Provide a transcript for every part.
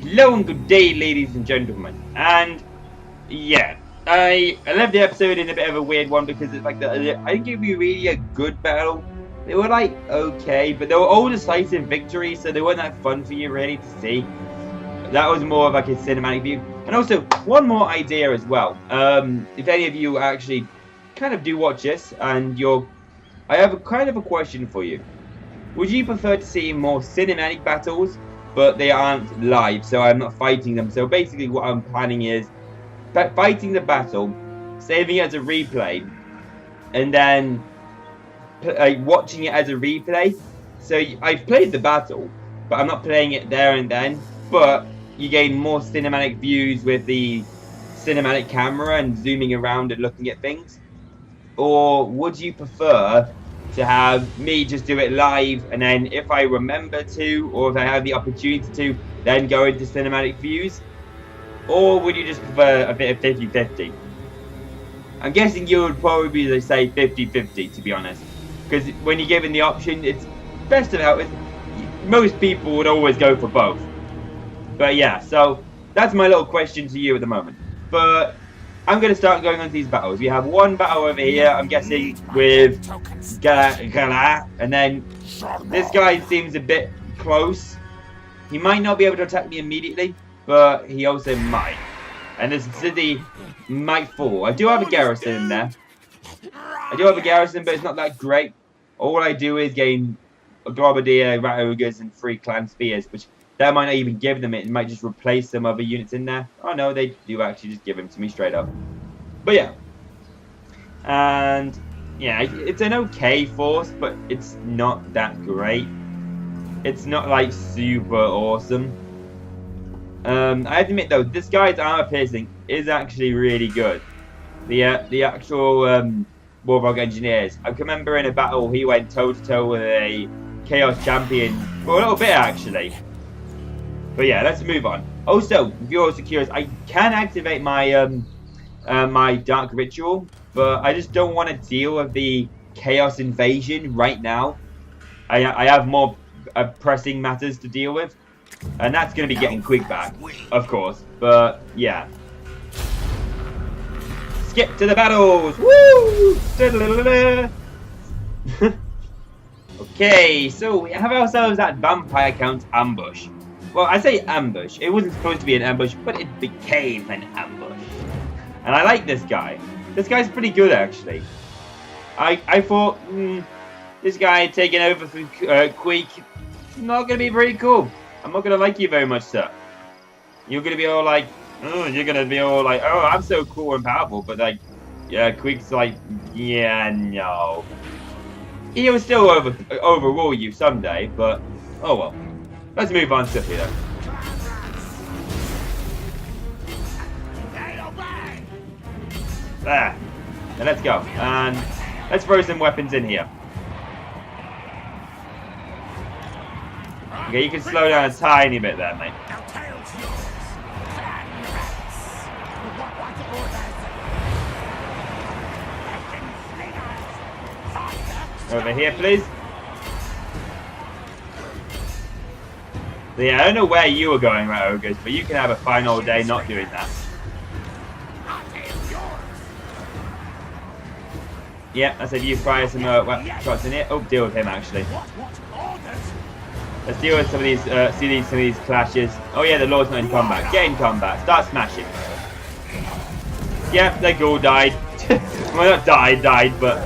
Hello and good day, ladies and gentlemen. And yeah, I left the episode in a bit of a weird one because it's like I didn't give you really a good battle. They were like okay, but they were all decisive victories, so they weren't that fun for you really to see. That was more of like a cinematic view. And also, one more idea as well. If any of you actually kind of do watch this, and I have a kind of a question for you. Would you prefer to see more cinematic battles, but they aren't live, so I'm not fighting them? So basically what I'm planning is fighting the battle, saving it as a replay, and then watching it as a replay. So I've played the battle, but I'm not playing it there and then, but you gain more cinematic views with the cinematic camera and zooming around and looking at things. Or would you prefer to have me just do it live, and then if I remember to, or if I have the opportunity to, then go into cinematic views? Or would you just prefer a bit of 50-50? I'm guessing you would probably say 50-50, to be honest, because when you're given the option, it's best of out. Most people would always go for both. But yeah, so that's my little question to you at the moment. But I'm going to start going on to these battles. We have one battle over here, I'm guessing, with Gala, and then this guy seems a bit close. He might not be able to attack me immediately, but he also might. And this city might fall. I do have a garrison in there. I do have a garrison, but it's not that great. All I do is gain a Globadier, Rat Ogres, and 3 Clan Spears, which that might not even give them it. It might just replace some other units in there. Oh no, they do actually just give them to me straight up. But yeah. And yeah, it's an okay force, but it's not that great. It's not like super awesome. I have to admit though, this guy's armor piercing is actually really good. The actual Warhawk engineers. I can remember in a battle he went toe to toe with a Chaos champion for a little bit actually. But yeah, let's move on. Also, if you're also curious, I can activate my my Dark Ritual, but I just don't want to deal with the Chaos Invasion right now. I have more pressing matters to deal with, and that's going to be getting quick back, of course. But yeah. Skip to the battles! Woo! Okay, so we have ourselves that Vampire Count ambush. Well, I say ambush. It wasn't supposed to be an ambush, but it became an ambush. And I like this guy. This guy's pretty good, actually. I thought, this guy taking over from Queek, not going to be very cool. I'm not going to like you very much, sir. You're going to be all like, oh, I'm so cool and powerful. But like, yeah, Queek's like, yeah, no. He'll still overrule you someday, but oh well. Let's move on swiftly though. There. Now let's go. And let's throw some weapons in here. Okay, you can slow down a tiny bit there, mate. Over here, please. Yeah, I don't know where you were going, Rat Ogres, but you can have a fine old day not doing that. Yeah, I said you fire some shots in here. Oh, deal with him actually. Let's deal with some of these. Some of these clashes. Oh yeah, the Lord's not in combat. Get in combat. Start smashing. Yeah, they all died. Well, not died, but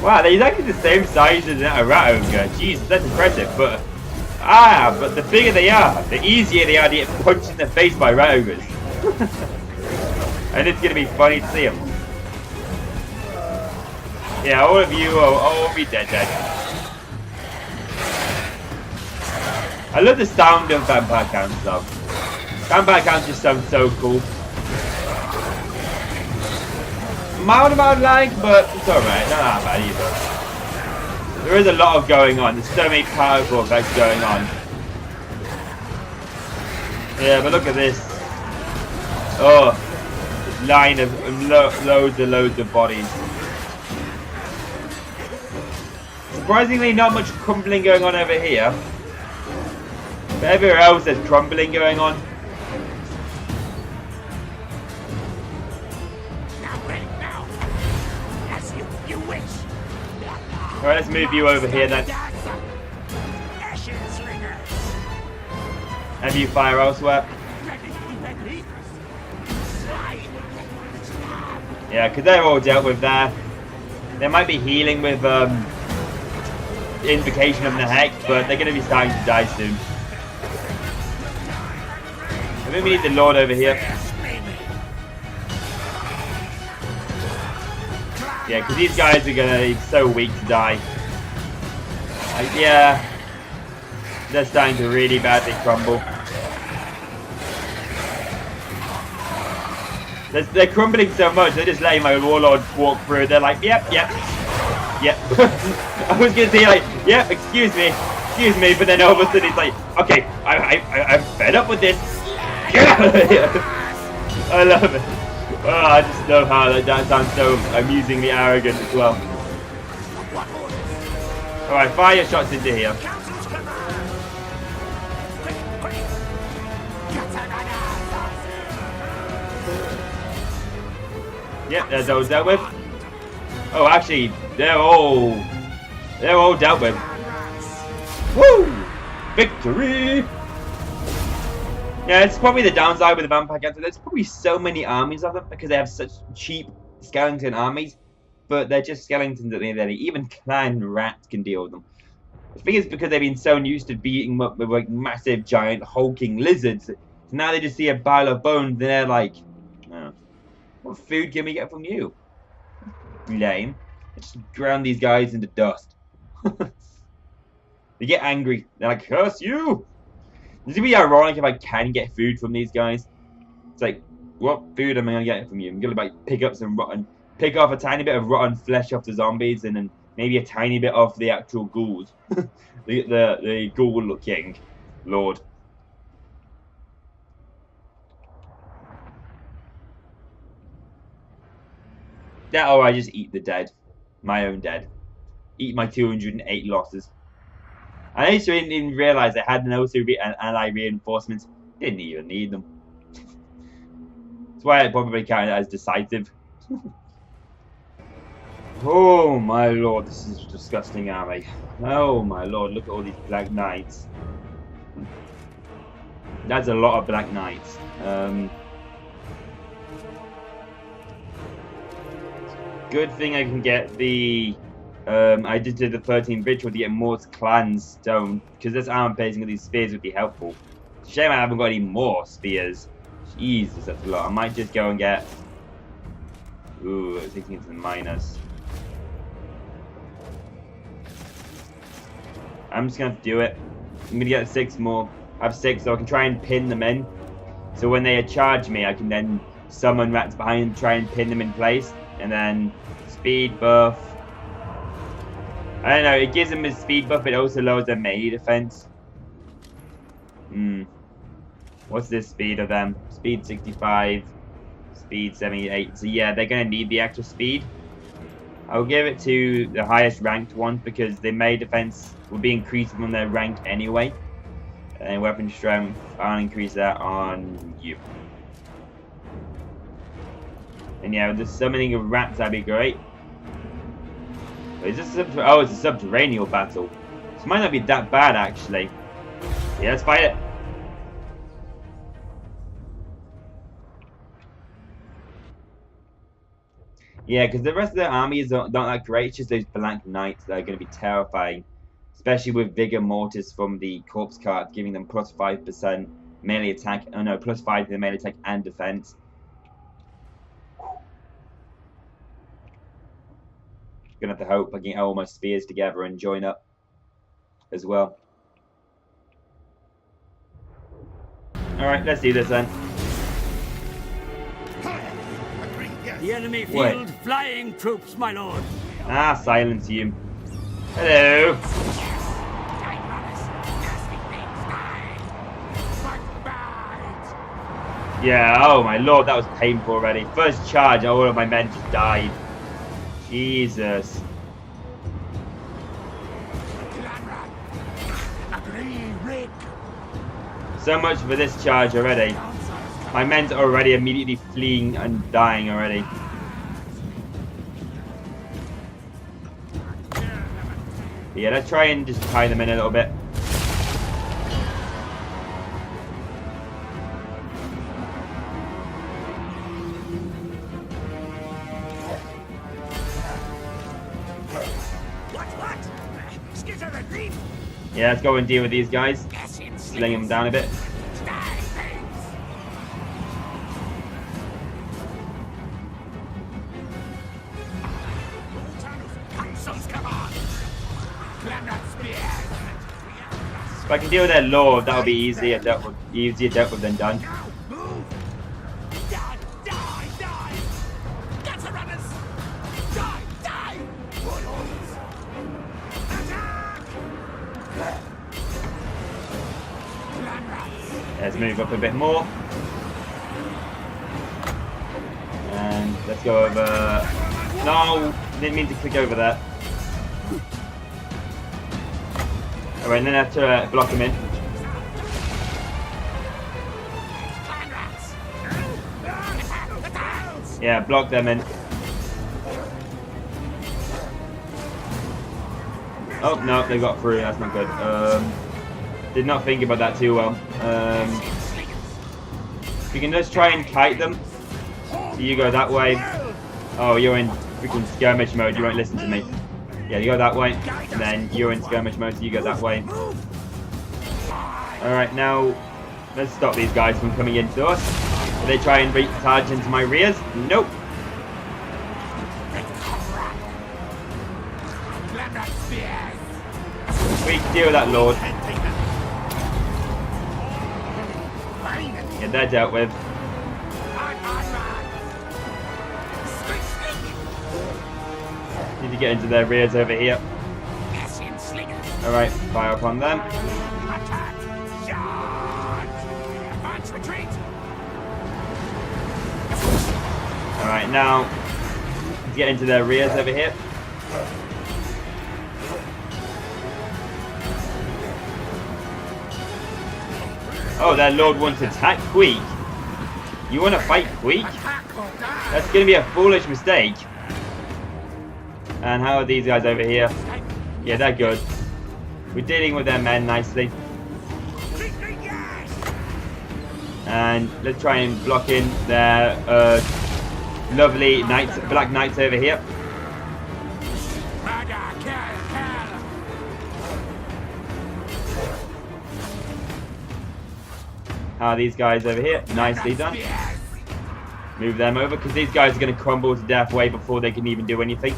wow, they're exactly the same size as a Rat Ogre. Jeez, that's impressive, but. But the bigger they are, the easier they are to get punched in the face by Rat Ogres. And it's going to be funny to see them. Yeah, all of you will all be dead. I love the sound of Vampire Counts though. Vampire Counts just sound so cool. Mild about like, but it's alright, not that bad either. There is a lot of going on. There's so many powerful effects going on. Yeah, but look at this. Oh, this line of loads of bodies. Surprisingly, not much crumbling going on over here. But everywhere else there's crumbling going on. Alright, let's move you over here then. Have you fire elsewhere? Yeah, because they're all dealt with there. They might be healing with Invocation of the Hex, but they're going to be starting to die soon. I think we need the Lord over here. Yeah, because these guys are going to be so weak to die. Yeah. They're starting to really badly crumble. They're crumbling so much, they're just letting my warlord walk through. They're like, yep. I was gonna say like, yep, excuse me, but then all of a sudden it's like, okay, I'm fed up with this. Get out of here. I love it. Oh, I just love how that sounds so amusingly arrogant as well. Alright, fire your shots into here. Yep, there's those dealt with. Oh, actually, they're all dealt with. Woo! Victory! Yeah, it's probably the downside with the vampire cancer. There's probably so many armies of them because they have such cheap skeleton armies, but they're just skeletons at the end of the day. Even clan rats can deal with them. I think it's because they've been so used to beating them up with like massive, giant, hulking lizards. So now they just see a pile of bones and they're like, oh, what food can we get from you? Lame. Just drown these guys into dust. They get angry. They're like, curse you! This would be ironic if I can get food from these guys. It's like, what food am I gonna get from you? I'm gonna like pick off a tiny bit of rotten flesh off the zombies, and then maybe a tiny bit off the actual ghouls. the ghoul-looking lord. That or I just eat the dead. My own dead. Eat my 208 losses. I used to didn't realize I had no ally reinforcements. Didn't even need them. That's why I probably count it as decisive. Oh my lord, this is a disgusting army. Oh my lord, look at all these black knights. That's a lot of black knights. Good thing I can get the I did the 13 ritual to get more clan stone, because this armor placing of these spears would be helpful. Shame I haven't got any more spears. Jesus, that's a lot. I might just go and get. Ooh, it's taking it to the minus. I'm just gonna do it. I'm gonna get 6 more. I have 6, so I can try and pin them in. So when they charge me, I can then summon rats behind and try and pin them in place. And then speed buff. I don't know, it gives them a speed buff, but it also lowers their melee defense. What's this speed of them? Speed 65, speed 78. So yeah, they're going to need the extra speed. I'll give it to the highest ranked ones because their melee defense will be increased from their rank anyway. And weapon strength, I'll increase that on you. And yeah, with the summoning of rats, that'd be great. Is this oh, it's a subterranean battle. So it might not be that bad, actually. Yeah, let's fight it. Yeah, because the rest of the armies aren't that great. It's just those black knights that are going to be terrifying. Especially with Vigor Mortis from the corpse card, giving them plus 5% melee attack. Oh no, plus 5 to the melee attack and defense. Gonna have to hope I can get all my spears together and join up as well. Alright, let's do this then. The enemy field flying troops, my lord. Ah, silence you. Hello. Yeah, oh my lord, that was painful already. First charge, all of my men just died. Jesus. So much for this charge already. My men's already immediately fleeing and dying already. But yeah, let's try and just tie them in a little bit. Yeah, let's go and deal with these guys. Sling them down a bit. If I can deal with their lord, that'll be easier dealt with than done. Let's move up a bit more. And let's go over... No! Didn't mean to click over that. Alright, then I have to block him in. Yeah, block them in. Oh, no, they got through. That's not good. Did not think about that too well. We can just try and kite them. So you go that way. Oh, you're in freaking skirmish mode. You won't listen to me. Yeah, you go that way. And then you're in skirmish mode, so you go that way. Alright, now let's stop these guys from coming into us. Will they try and charge into my rears? Nope. We can deal with that lord. Yeah, they're dealt with. Need to get into their rears over here. Alright, fire upon them. Alright, now let's get into their rears over here. Oh, their lord wants to attack Queek. You want to fight Queek? That's going to be a foolish mistake. And how are these guys over here? Yeah, they're good. We're dealing with their men nicely. And let's try and block in their lovely knights, black knights over here. How are these guys over here? Nicely done. Move them over, because these guys are going to crumble to death way before they can even do anything.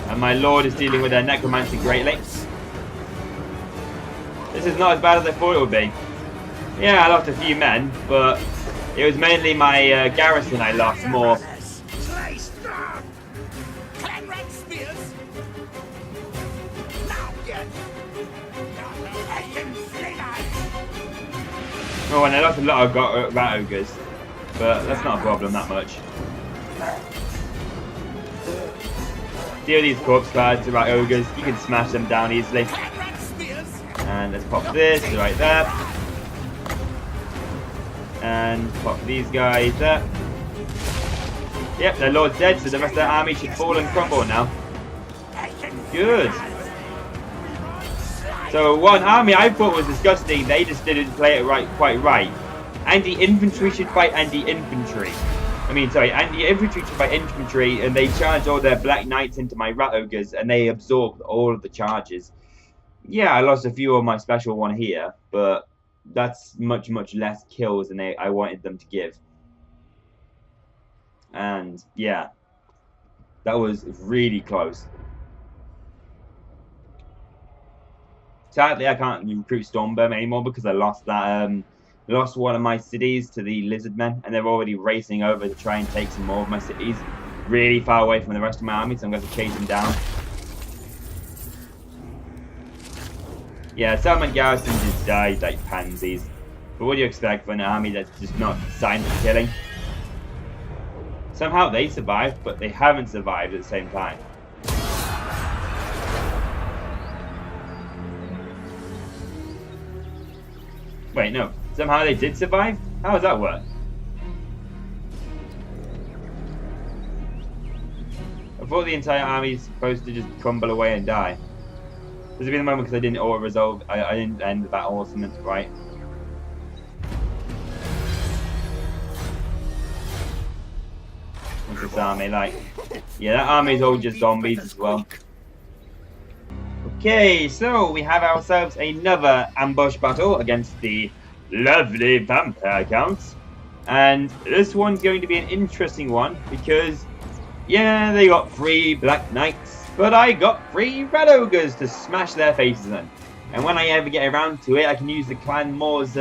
And my lord is dealing with their necromancy greatly. This is not as bad as I thought it would be. Yeah, I lost a few men, but it was mainly my garrison I lost more. Oh, and I lost a lot of rat ogres, but that's not a problem that much. Deal these corpse cards to rat ogres, you can smash them down easily. And let's pop this right there. And pop these guys there. Yep, their lord's dead, so the rest of their army should fall and crumble now. Good. So one army I thought was disgusting, they just didn't play it quite right. Anti-infantry should fight anti-infantry. Anti-infantry should fight infantry, and they charged all their black knights into my rat ogres, and they absorbed all of the charges. Yeah, I lost a few of my special one here, but that's much less kills than I wanted them to give. And yeah, that was really close. Sadly, I can't recruit Stormburn anymore because I lost that. Lost one of my cities to the Lizard men, and they're already racing over to try and take some more of my cities, really far away from the rest of my army. So I'm going to chase them down. Yeah, some of my garrisons just died like pansies. But what do you expect for an army that's just not designed for killing? Somehow they survived, but they haven't survived at the same time. Wait, no. Somehow they did survive? How does that work? thought the entire army is supposed to just crumble away and die. This will be the moment because I didn't auto-resolve. I didn't end the battle or something, right? What's this army like? Yeah, that army is all just zombies as well. Okay, so we have ourselves another ambush battle against the lovely vampire counts. And this one's going to be an interesting one because, yeah, they got 3 black knights, but I got 3 red ogres to smash their faces in. And when I ever get around to it, I can use the Clan Moore's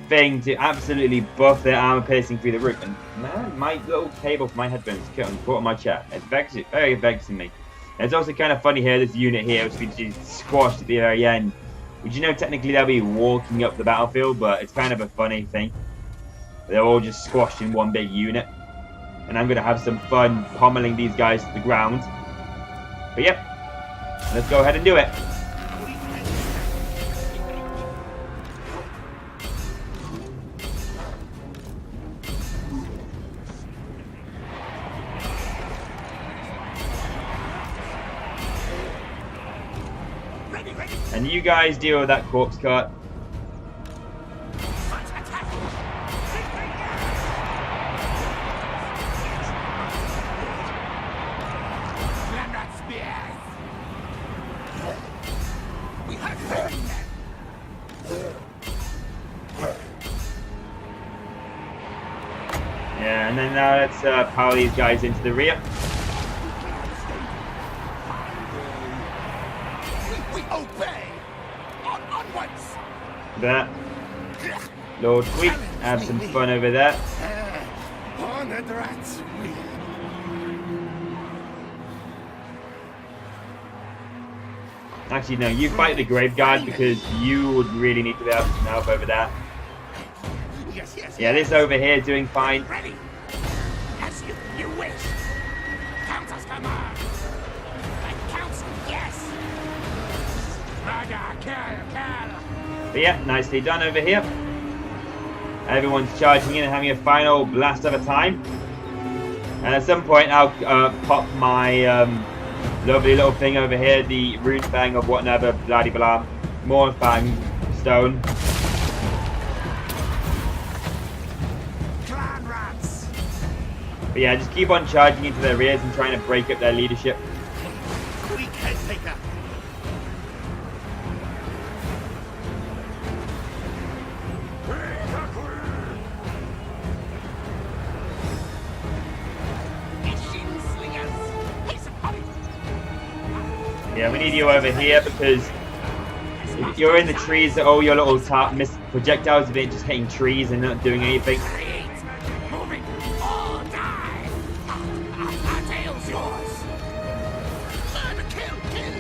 thing to absolutely buff their armor piercing through the roof. And man, my little cable for my headphones caught on my chair. It's very vexing me. And it's also kind of funny here, this unit here, which we just squashed at the very end. Which, you know, technically they'll be walking up the battlefield, but it's kind of a funny thing. They're all just squashed in one big unit. And I'm going to have some fun pommeling these guys to the ground. But yep, let's go ahead and do it. And you guys deal with that corpse cart. Yeah, and then now let's power these guys into the rear. That Lord Tweak, have some fun over there. Actually, no, you fight the Grave Guard because you would really need to have some help over there. Yeah, this over here is doing fine. As you wish. Countess command. Countess, yes. But yeah, nicely done over here. Everyone's charging in and having a final blast of a time. And at some point I'll pop my lovely little thing over here, the rune fang of whatever, bloody blah, more fang stone. Clan rats. But yeah, just keep on charging into their rears and trying to break up their leadership. Quick head taker. Yeah, we need you over here because if you're in the trees, all your little projectiles have been just hitting trees and not doing anything. Moving or die. Our tail's yours. Kill.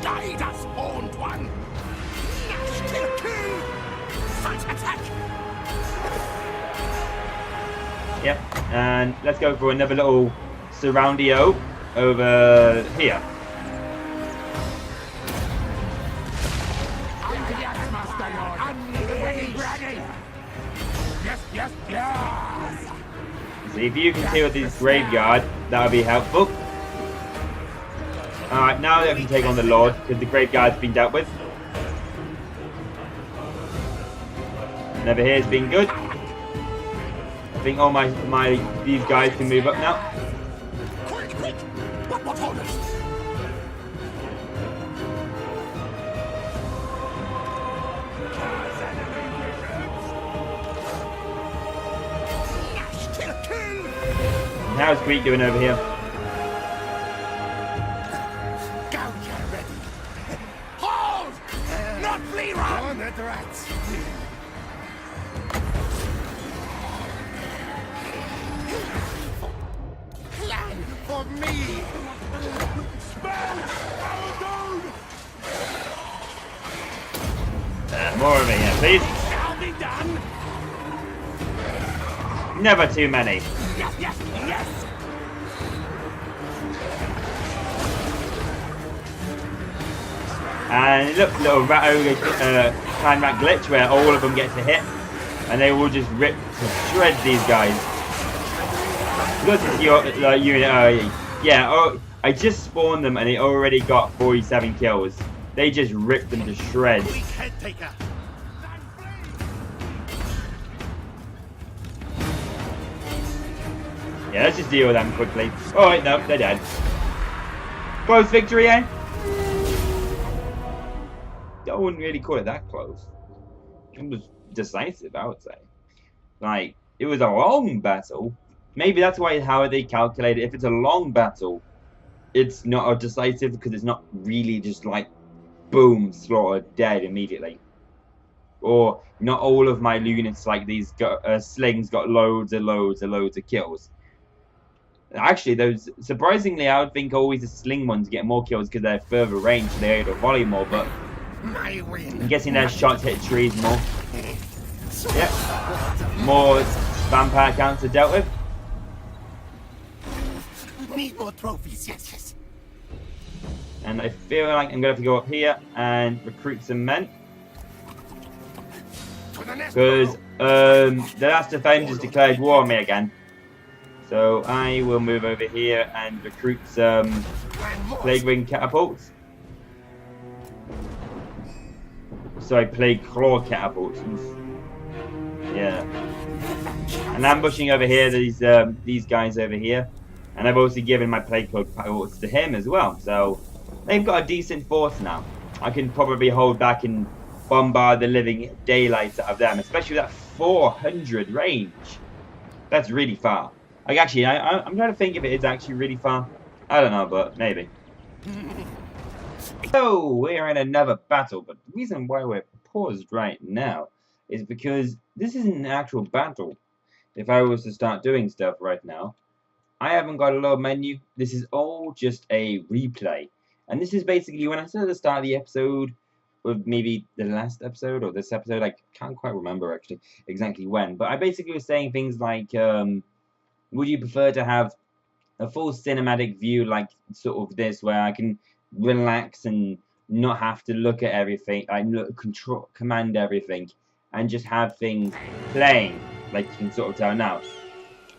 Guide us, horned one. Nash, kill. Fight, attack. Yep, and let's go for another little surroundio over here. Yes. So if you can deal with this graveyard, that would be helpful. Alright, now I can take on the Lord, because the graveyard's been dealt with. And over here has been good. I think all these guys can move up now. Quick! What orders? Kill! And how's Greek doing over here? Gouger ready. Hold! Not flee run! On the rats. For me! More of it here, please. Shall be done! Never too many. Yes! And look, little rat ogre clan rat glitch where all of them get to hit, and they will just rip to shreds these guys. Because it's your unit. Yeah. Oh, I just spawned them and they already got 47 kills. They just ripped them to shreds. Yeah, let's just deal with them quickly. Oh wait, no, they're dead. Close victory, eh? I wouldn't really call it that close. It was decisive, I would say. Like, it was a long battle. Maybe that's why how they calculate it. If it's a long battle, it's not a decisive because it's not really just like, boom, slaughtered, dead immediately. Or not all of my units like these slings got loads of kills. Actually, those surprisingly, I would think always the sling ones get more kills because they're further range, so they're able to volley more. But I'm guessing their shots hit trees more. Yep, more vampire counts are dealt with. Need more trophies, yes. And I feel like I'm going to have to go up here and recruit some men. Because the last defenders declared war on me again. So I will move over here and recruit some plague wing catapults. Sorry, plague claw catapults. Yeah. And ambushing over here these guys over here. And I've also given my plague claw catapults to him as well. So they've got a decent force now. I can probably hold back and bombard the living daylights out of them, especially with that 400 range. That's really far. Like, actually, I'm trying to think if it is actually really far. I don't know, but maybe. So, we're in another battle, but the reason why we're paused right now is because this isn't an actual battle. If I was to start doing stuff right now, I haven't got a load menu. This is all just a replay. And this is basically when I said at the start of the episode, or maybe the last episode or this episode, I can't quite remember actually exactly when, but I basically was saying things like, would you prefer to have a full cinematic view like sort of this, where I can relax and not have to look at everything, command everything, and just have things playing, like you can sort of tell now.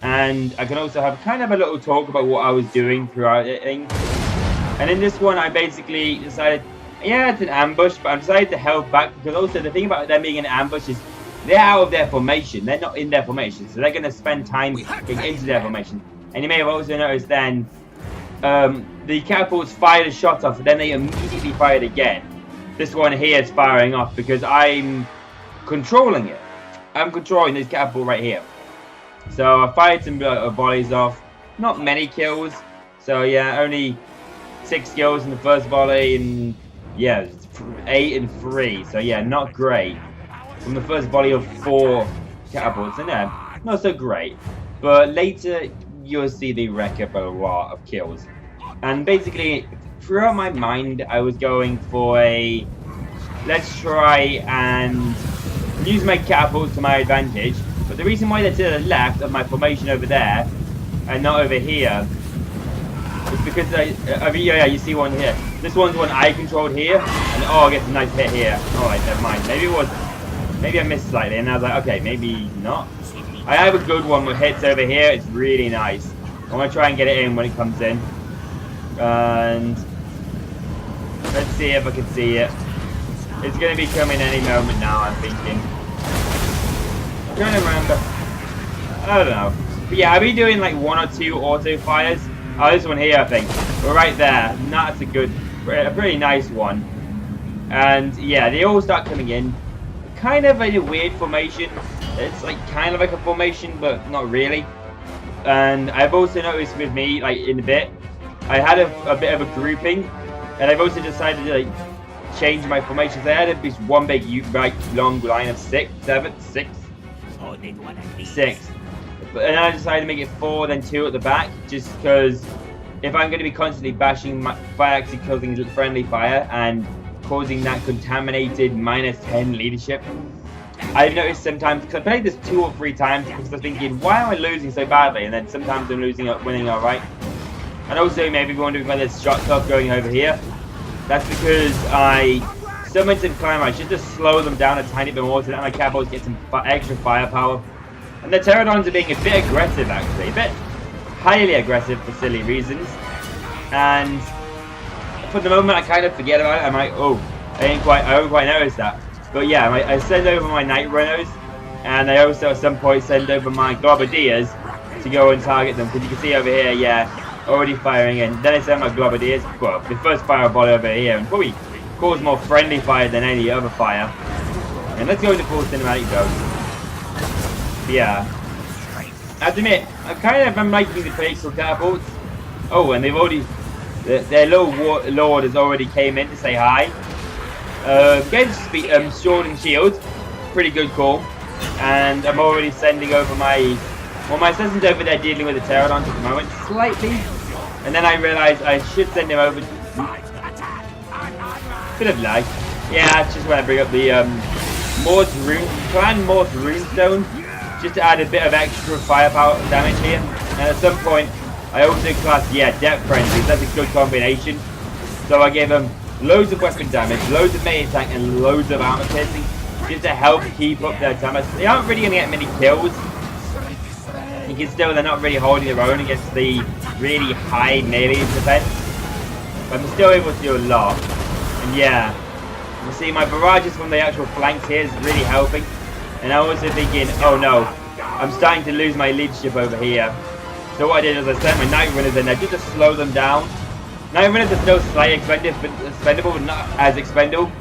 And I can also have kind of a little talk about what I was doing throughout it. And in this one, I basically decided, yeah, it's an ambush, but I decided to hold back because also the thing about them being an ambush is they're out of their formation. They're not in their formation, so they're going to spend time getting into their formation. And you may have also noticed then the catapults fired a shot off, and then they immediately fired again. This one here is firing off because I'm controlling it. I'm controlling this catapult right here. So I fired some volleys off. Not many kills. So yeah, only 6 kills in the first volley, and yeah, 8 and 3. So yeah, not great. From the first volley of 4 catapults, and yeah, not so great. But later you'll see they rack up a lot of kills. And basically, throughout my mind, I was going for a let's try and use my catapults to my advantage. But the reason why they're to the left of my formation over there and not over here is because yeah, you see one here. This one's one I controlled here, and oh, I get a nice hit here. Alright, never mind. Maybe I missed slightly, and I was like, okay, maybe not. I have a good one with hits over here. It's really nice. I'm gonna try and get it in when it comes in, and let's see if I can see it. It's gonna be coming any moment now, I'm thinking. I'm trying to remember. I don't know. But yeah, I'll be doing like 1 or 2 auto fires. Oh, this one here, I think. We're right there. And that's a pretty nice one. And yeah, they all start coming in. Kind of a weird formation. It's like kind of like a formation, but not really. And I've also noticed with me, like in a bit, I had a bit of a grouping, and I've also decided to like change my formations. I had this one big long line of 6. And I decided to make it 4, then 2 at the back, just because if I'm going to be constantly bashing my fire, actually causing friendly fire and causing that contaminated -10 leadership, I've noticed sometimes, because I played this 2 or 3 times, because I'm thinking, why am I losing so badly? And then sometimes I'm winning alright. And also maybe wondering whether there's shots off going over here. That's because I summoned some climbers just to slow them down a tiny bit more so that my capapults get some extra firepower. And the pterodons are being a bit aggressive actually, a bit highly aggressive for silly reasons. And for the moment I kind of forget about it. I'm like, oh, I don't quite notice that. But yeah, I send over my night runners, and I also at some point send over my globadiers to go and target them, because you can see over here, yeah, already firing in. Then I send my globadiers, well, the first fire volley over here, and probably cause more friendly fire than any other fire. And let's go into full cinematic though. Yeah. I have to admit, I'm liking the pixel catapults. Oh, and they've already, their little lord has already came in to say hi. Getting sword and shield, pretty good call. And I'm already sending over my assassin's over there dealing with the pterodons at the moment, slightly. And then I realised I should send him over. Bit of lag. Yeah, that's just when I bring up the Clan Morse Runestone, just to add a bit of extra firepower damage here. And at some point, I also classed, yeah, Depth Frenzy. That's a good combination. So I gave him loads of weapon damage, loads of melee attack, and loads of armor piercing, just to help keep up their damage. They aren't really going to get many kills. You can still, they're not really holding their own against the really high melee defense. But I'm still able to do a lot. And yeah, you see my barrages from the actual flanks here is really helping. And I'm also thinking, oh no, I'm starting to lose my leadership over here. So what I did was I sent my night runners in there just to slow them down. Night runners are still slightly expendable, but not as expendable.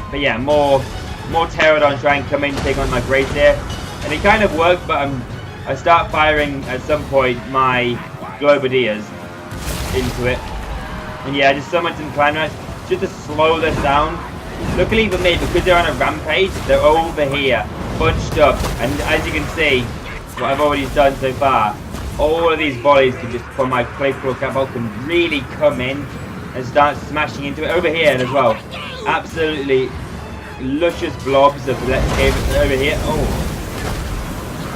But yeah, more pterodons try and come in and take on my brace here. And it kind of worked, but I start firing at some point my globadiers into it. And yeah, I just summoned some clan rats just to slow this down. Luckily for me, because they're on a rampage, they're over here, bunched up. And as you can see, what I've already done so far, all of these volleys can just, from my playful catapult, can really come in and start smashing into it. Over here as well, absolutely luscious blobs of SKaven over here. Oh.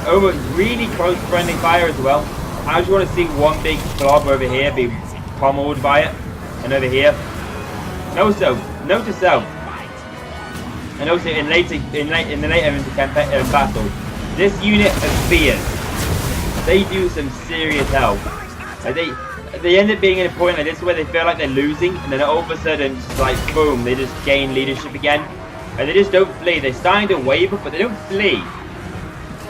Over really close friendly fire as well. I just want to see one big blob over here be pummeled by it, and over here. And also, note to self, and also in the later battle, this unit of spears, they do some serious help. Like they end up being in a point like this where they feel like they're losing, and then all of a sudden, just like boom, they just gain leadership again, and they just don't flee. They're starting to waver, but they don't flee.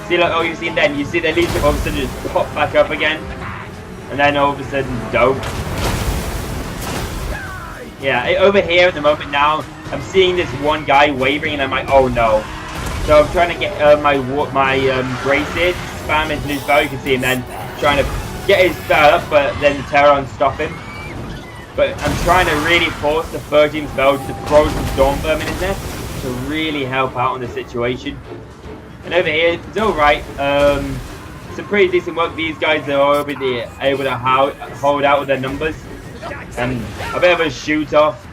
See, like, oh, you see then, you see their leadership all of a sudden just pop back up again, and then all of a sudden don't. Yeah, over here at the moment now, I'm seeing this one guy wavering, and I'm like, oh no. So I'm trying to get my braces, spam into his bow. You can see him then trying to get his spell up, but then the pterodons stop him. But I'm trying to really force the 13th spell to throw some storm vermin in there to really help out on the situation. And over here, it's alright. Some pretty decent work. These guys are already able to hold out with their numbers. And a bit of a shoot off.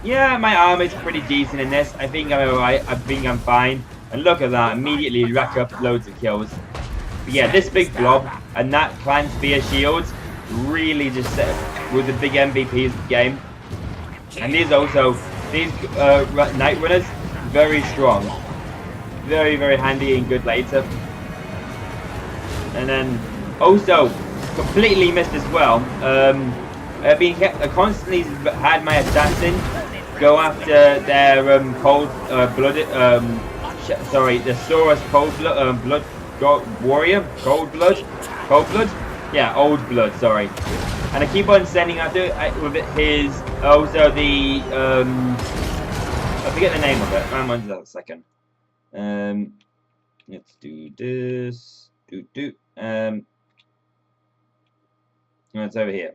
Yeah, my armor is pretty decent in this. I think I'm alright. I think I'm fine. And look at that. Immediately rack up loads of kills. But yeah, this big blob and that clan spear shields really just set with the big MVPs of the game. And these night runners, very strong. Very, very handy and good later. And then also completely missed as well. I constantly had my assassin go after their the Saurus warrior, yeah, old blood, sorry. And I keep on sending after with his also the I forget the name of it. Hang on a second. Let's do this. No, it's over here.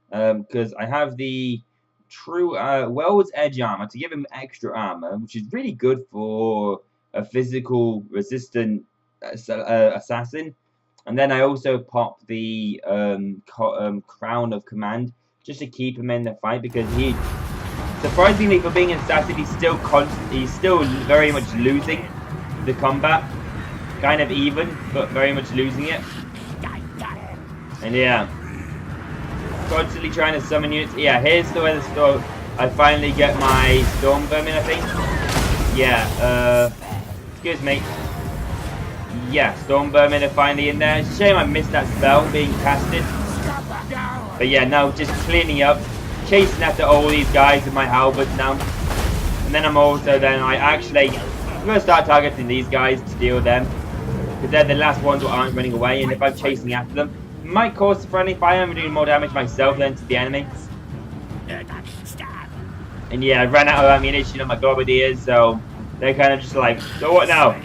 Because I have the true Wells Edge armor to give him extra armor, which is really good for a physical resistant assassin. And then I also pop the Crown of Command just to keep him in the fight, because he, surprisingly for being an assassin, he's still very much losing the combat. Kind of even, but very much losing it. And yeah. constantly trying to summon units. Yeah, here's the way the storm. I finally get my storm vermin, I think. Yeah, excuse me. Yeah, storm vermin are finally in there. It's a shame I missed that spell being casted. But yeah, now just cleaning up, chasing after all these guys with my halberds now. And then I'm gonna start targeting these guys to deal with them. Because they're the last ones who aren't running away, and if I'm chasing after them, it might cause friendly fire. I'm doing more damage myself than to the enemy. And yeah, I ran out of ammunition on my gobberdiers, so they're kind of just like, so what now?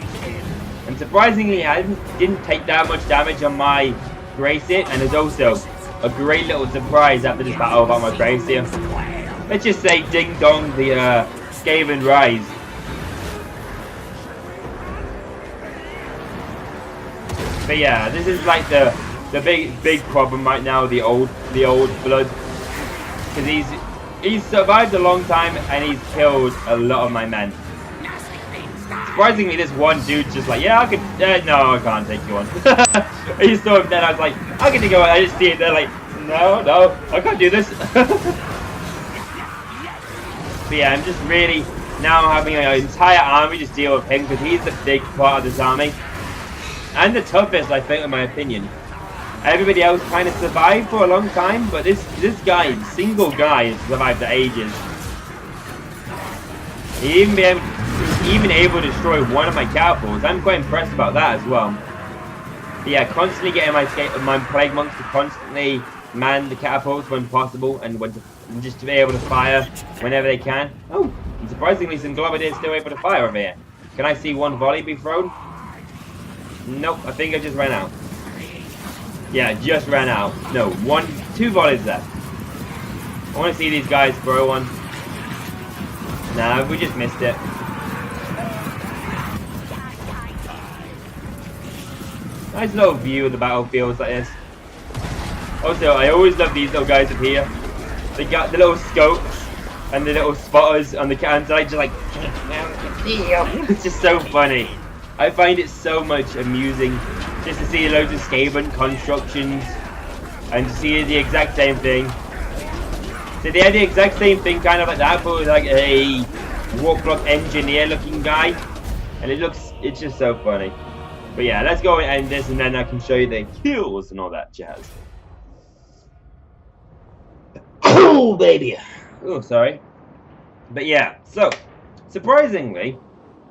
And surprisingly, I didn't take that much damage on my Gracie, and there's also a great little surprise after this battle about my Gracie. Let's just say ding dong, the SKaven rise. But yeah, this is like the big problem right now, the old blood, because he's survived a long time and he's killed a lot of my men. Surprisingly, this one dude's just like, yeah, I could, no, I can't take you on. He saw him then, I was like, I can take you on. I just see it, they're like, no, I can't do this. But yeah, I'm just really now having an entire army just deal with him because he's the big part of this army. And the toughest, I think, in my opinion. Everybody else kind of survived for a long time, but this guy, single guy, has survived for ages. He even able to destroy one of my catapults. I'm quite impressed about that as well. But yeah, constantly getting my plague monks to constantly man the catapults when possible, and just to be able to fire whenever they can. Oh, and surprisingly, some globberdiers still able to fire over here. Can I see one volley be thrown? Nope, I think I just ran out. Yeah, just ran out. No, two volleys left. I want to see these guys throw one. Nah, we just missed it. Nice little view of the battlefields like this. Also, I always love these little guys up here. They got the little scopes and the little spotters on the cans. I just like, it's just so funny. I find it so much amusing just to see loads of SKaven constructions and to see the exact same thing. So they had the exact same thing kind of like that, but with like a warclock engineer looking guy. And it's just so funny. But yeah, let's go and end this and then I can show you the kills and all that jazz. Oh baby. Oh, sorry. But yeah, so surprisingly,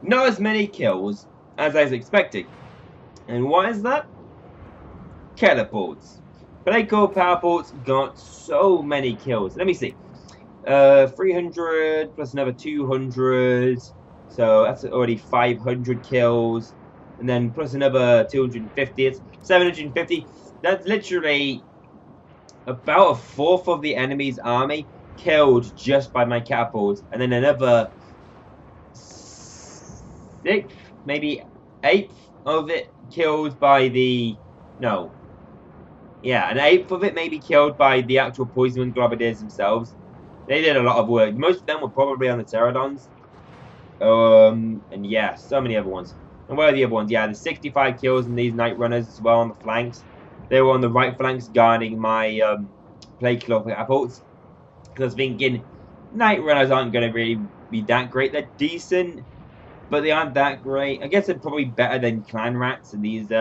not as many kills as I was expecting. And why is that? Catapults. Playcore powerpults got so many kills. Let me see. 300 plus another 200. So that's already 500 kills. And then plus another 250. It's 750. That's literally about a fourth of the enemy's army killed just by my catapults. And then another sixth, maybe eighth of it killed by the... No. Yeah, an eighth of it maybe killed by the actual poison globberdiers themselves. They did a lot of work. Most of them were probably on the pterodons. And yeah, so many other ones. And where are the other ones? Yeah, there's 65 kills in these night runners as well on the flanks. They were on the right flanks guarding my plague claw catapults. Because I was thinking, night runners aren't going to really be that great. They're decent, but they aren't that great. I guess they're probably better than clan rats and these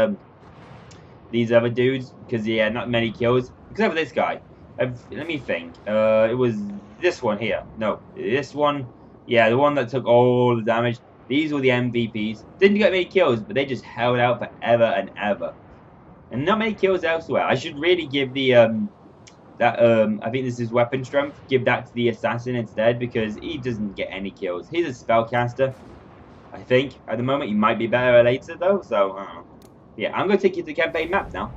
other dudes. Because yeah, not many kills. Except for this guy. Let me think. It was this one here. No, this one. Yeah, the one that took all the damage. These were the MVPs. Didn't get many kills, but they just held out forever and ever. And not many kills elsewhere. I should really give the I think this is weapon strength. Give that to the assassin instead because he doesn't get any kills. He's a spellcaster. I think at the moment he might be better later though. So yeah, I'm gonna take you to the campaign map now.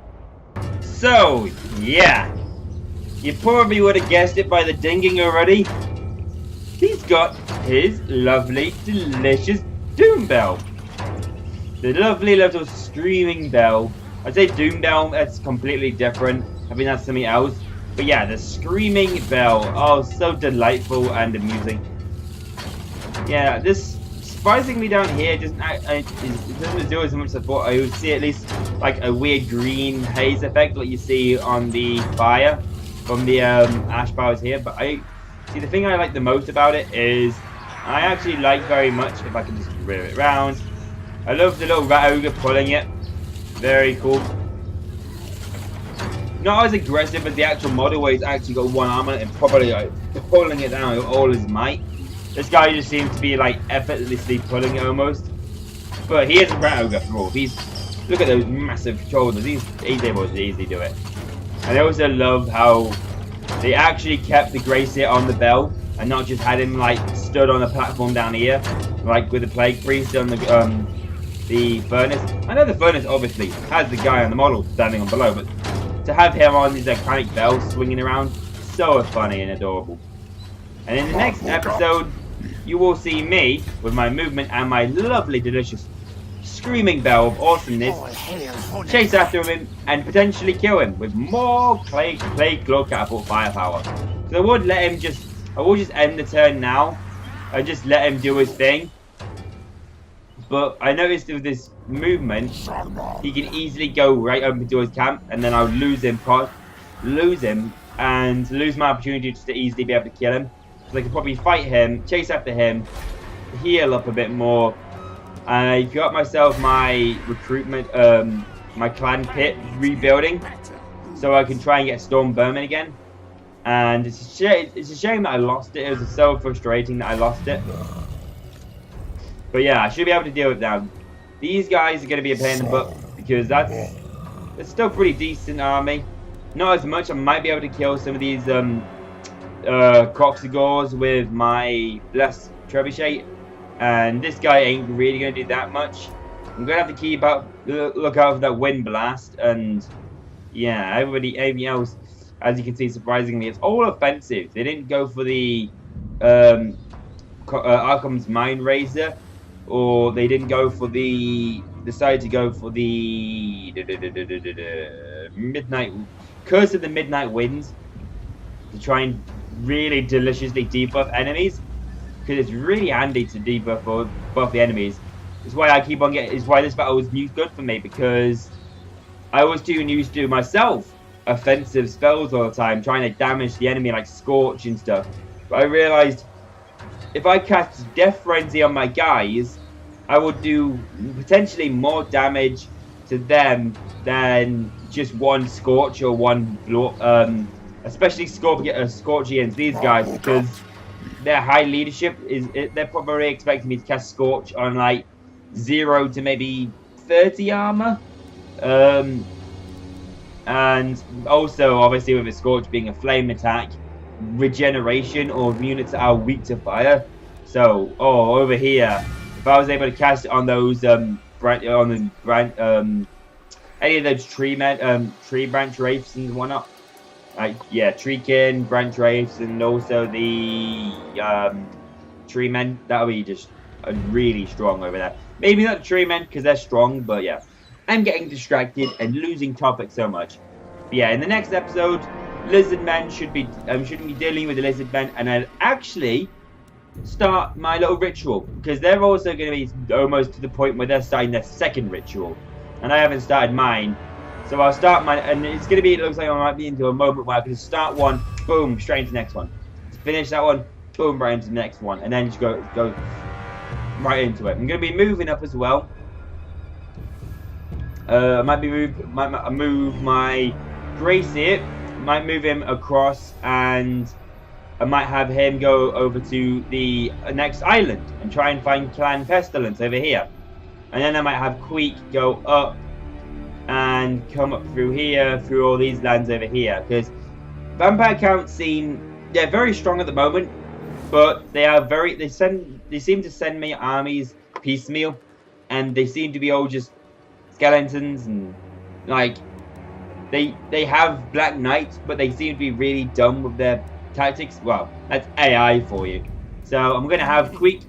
So yeah, you probably would have guessed it by the dinging already. He's got his lovely, delicious doom bell. The lovely little screaming bell. I'd say doom bell, that's completely different. I think that's something else. But yeah, the screaming bell. Oh, so delightful and amusing. Yeah, this surprisingly down here doesn't it doesn't do as much as I thought. I would see at least like a weird green haze effect like you see on the fire. from the ash bars here. But I see the thing I like the most about it is I actually like very much, if I can just rear it around, I love the little rat ogre pulling it. Very cool. Not as aggressive as the actual model where he's actually got one arm on it and probably like pulling it down with all his might. This guy just seems to be like effortlessly pulling it almost. But he is a rat ogre after all. Look at those massive shoulders. He's able to easily do it. And I also love how they actually kept the Gracie on the bell and not just had him like stood on the platform down here, like with the Plague Priest on the furnace. I know the furnace obviously has the guy on the model standing on below, but to have him on his iconic bell swinging around, so funny and adorable. And in the next episode, you will see me with my movement and my lovely, delicious screaming bell of awesomeness chase after him and potentially kill him with more Plague Claw catapult firepower. So I will just end the turn now. I just let him do his thing. But I noticed with this movement, he can easily go right up into his camp, and then I'll lose him and lose my opportunity just to easily be able to kill him. So I could probably fight him, chase after him, heal up a bit more. I got myself my recruitment, my clan pit rebuilding, so I can try and get Storm Vermin again. And it's a shame that I lost it. It was so frustrating that I lost it. But yeah, I should be able to deal with that. These guys are going to be a pain in the butt because it's still pretty decent army. Not as much. I might be able to kill some of these Coxigors with my Blessed Trebuchet. And this guy ain't really going to do that much. I'm going to have to look out for that Wind Blast. And yeah, everything else, as you can see, surprisingly, it's all offensive. They didn't go for the Arkham's Mind Razor. Or they didn't go for decided to go for the Curse of the Midnight Winds to try and really deliciously debuff enemies, because it's really handy to buff the enemies. It's why I keep on getting. It's why this battle was good for me, because I was too used to myself offensive spells all the time, trying to damage the enemy like Scorch and stuff. But I realized, if I cast Death Frenzy on my guys, I would do potentially more damage to them than just one Scorch or one especially Scorchians, these guys, because their high leadership they're probably expecting me to cast Scorch on like 0 to maybe 30 armor. And also obviously with a Scorch being a flame attack, regeneration or units are weak to fire. So, over here, if I was able to cast it on those any of those tree branch wraiths and whatnot, treekin, branch wraiths, and also the tree men, that'll be just really strong over there. Maybe not the tree men because they're strong, but yeah, I'm getting distracted and losing topic so much. But yeah, in the next episode, Lizard men should be dealing with the Lizard men, and I'll actually start my little ritual, because they're also going to be almost to the point where they're starting their second ritual, and I haven't started mine. So I'll start mine, and it's going to be, it looks like I might be into a moment where I can start one, boom, straight into the next one. Finish that one, boom, right into the next one, and then just go right into it. I'm going to be moving up as well. I might move my Gracie, might move him across, and I might have him go over to the next island and try and find Clan Pestilence over here. And then I might have Queek go up and come up through here, through all these lands over here. Because vampire counts they're very strong at the moment, but they seem to send me armies piecemeal, and they seem to be all just skeletons, and like they have Black Knights, but they seem to be really dumb with their tactics. Well, that's AI for you. So I'm going to have Queek,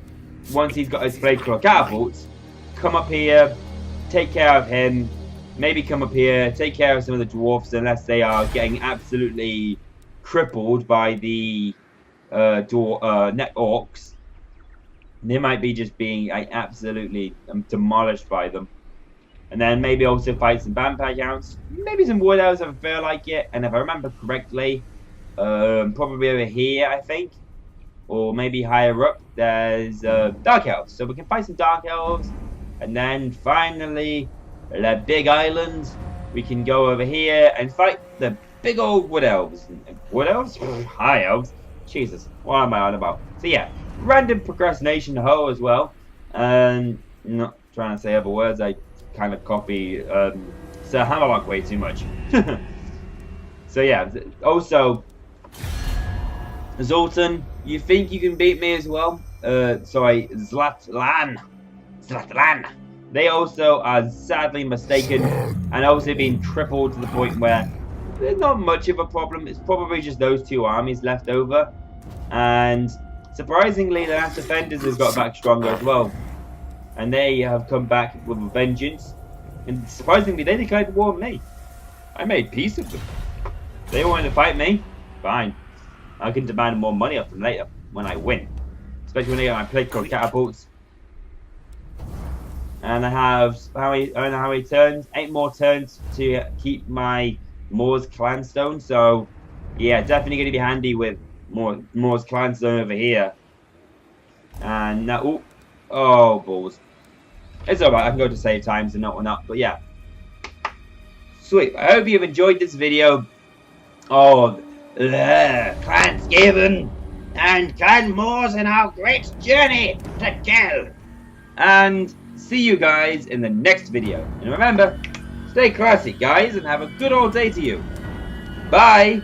once he's got his Plague Claw catapults, come up here, take care of him, maybe come up here, take care of some of the dwarfs, unless they are getting absolutely crippled by the net orcs. They might be just being absolutely demolished by them. And then maybe also fight some vampire counts, maybe some wood elves if I feel like it, and if I remember correctly, Probably over here, I think. Or maybe higher up, there's Dark Elves. So we can fight some Dark Elves. And then finally, the big island. We can go over here and fight the big old Wood Elves. Wood Elves? High Elves. Jesus, what am I on about? So yeah, random procrastination ho as well. And not trying to say other words, I kind of copy Sir Hammerlock way too much. So yeah, also Zoltan, you think you can beat me as well? Sorry, Z-AlphaLycan. They also are sadly mistaken and also being tripled to the point where there's not much of a problem. It's probably just those two armies left over. And surprisingly, the Last Defenders has got back stronger as well. And they have come back with a vengeance. And surprisingly, they declared war on me. I made peace with them. They wanted to fight me. Fine. I can demand more money off them later when I win. Especially when I get my plate called catapults. And I have I don't know how many turns. 8 more turns to keep my Moors Clanstone. So yeah, definitely gonna be handy with Moors Clanstone over here. And now oh balls. It's alright, I can go to save times and whatnot, but yeah. Sweet. I hope you've enjoyed this video of Clan SKaven and Clan Moors in our great journey to kill. And see you guys in the next video. And remember, stay classy guys and have a good old day to you. Bye!